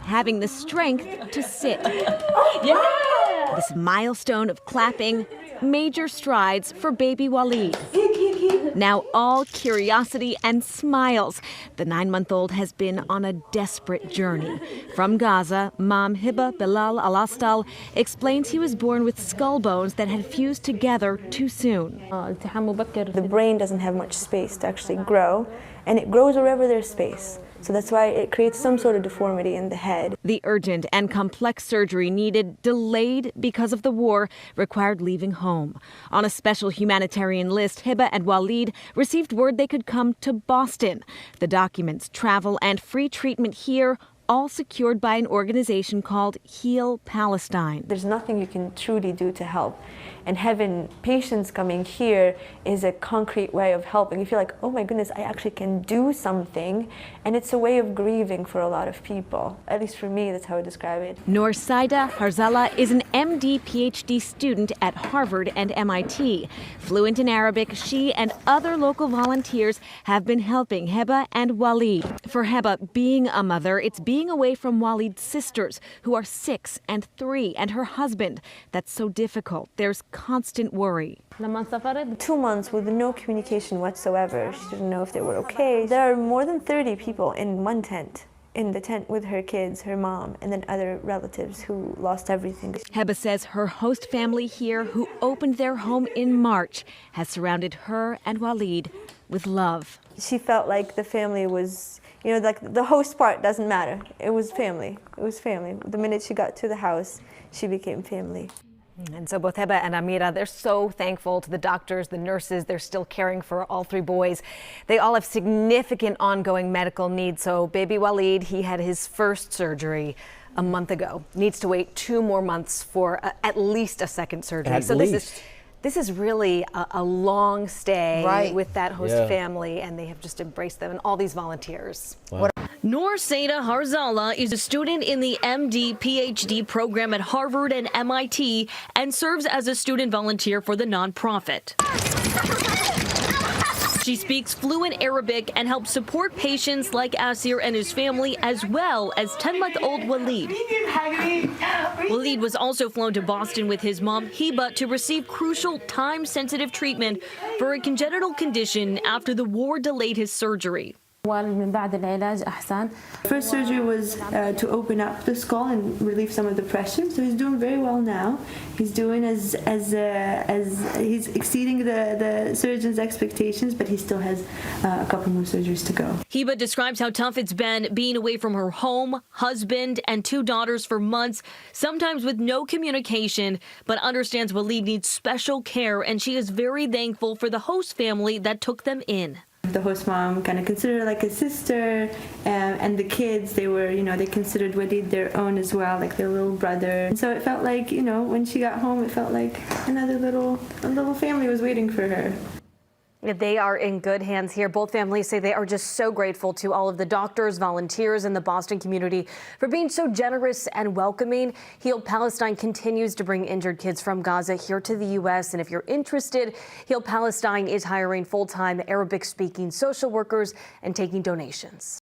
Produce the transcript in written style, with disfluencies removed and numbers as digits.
having the strength to sit. This milestone of clapping, major strides for baby Walid. Now all curiosity and smiles. The 9-month-old has been on a desperate journey. From Gaza, mom Heba Bilal Al-Astal explains he was born with skull bones that had fused together too soon. The brain doesn't have much space to actually grow, and it grows wherever there's space. So that's why it creates some sort of deformity in the head. The urgent and complex surgery needed, delayed because of the war, required leaving home. On a special humanitarian list, Heba and Walid received word they could come to Boston. The documents, travel, and free treatment here, all secured by an organization called Heal Palestine. There's nothing you can truly do to help. And having patients coming here is a concrete way of helping. You feel like, oh my goodness, I actually can do something. And it's a way of grieving for a lot of people. At least for me, that's how I describe it. Noor Saida Harzala is an MD PhD student at Harvard and MIT. Fluent in Arabic, she and other local volunteers have been helping Heba and Walid. For Heba, being a mother, it's being away from Walid's sisters, who are 6 and 3, and her husband. That's so difficult. There's constant worry. 2 months with no communication whatsoever. She didn't know if they were okay. There are more than 30 people in one tent. In the tent with her kids, her mom, and then other relatives who lost everything. Heba says her host family here, who opened their home in March, has surrounded her and Walid with love. She felt like the family was, like the host part doesn't matter. It was family. It was family. The minute she got to the house, she became family. And so both Heba and Amira, they're so thankful to the doctors, the nurses. They're still caring for all 3 boys. They all have significant ongoing medical needs. So baby Walid, he had his first surgery a month ago. Needs to wait 2 more months for at least a second surgery. This is really a long stay with that host family, and they have just embraced them and all these volunteers. Wow. Noor Saida Harzala is a student in the MD PhD program at Harvard and MIT and serves as a student volunteer for the nonprofit. She speaks fluent Arabic and helps support patients like Asir and his family, as well as 10-month-old Walid. Walid was also flown to Boston with his mom, Heba, to receive crucial, time-sensitive treatment for a congenital condition after the war delayed his surgery. First surgery was to open up the skull and relieve some of the pressure. So he's doing very well now. He's doing as he's exceeding the surgeon's expectations, but he still has a couple more surgeries to go. Heba describes how tough it's been being away from her home, husband, and 2 daughters for months, sometimes with no communication, but understands Walid needs special care, and she is very thankful for the host family that took them in. The host mom kind of considered her like a sister, and the kids, they were, they considered Walid their own as well, like their little brother. And so it felt like, when she got home, it felt like a little family was waiting for her. They are in good hands here. Both families say they are just so grateful to all of the doctors, volunteers, and the Boston community for being so generous and welcoming. Heal Palestine continues to bring injured kids from Gaza here to the U.S. And if you're interested, Heal Palestine is hiring full-time Arabic-speaking social workers and taking donations.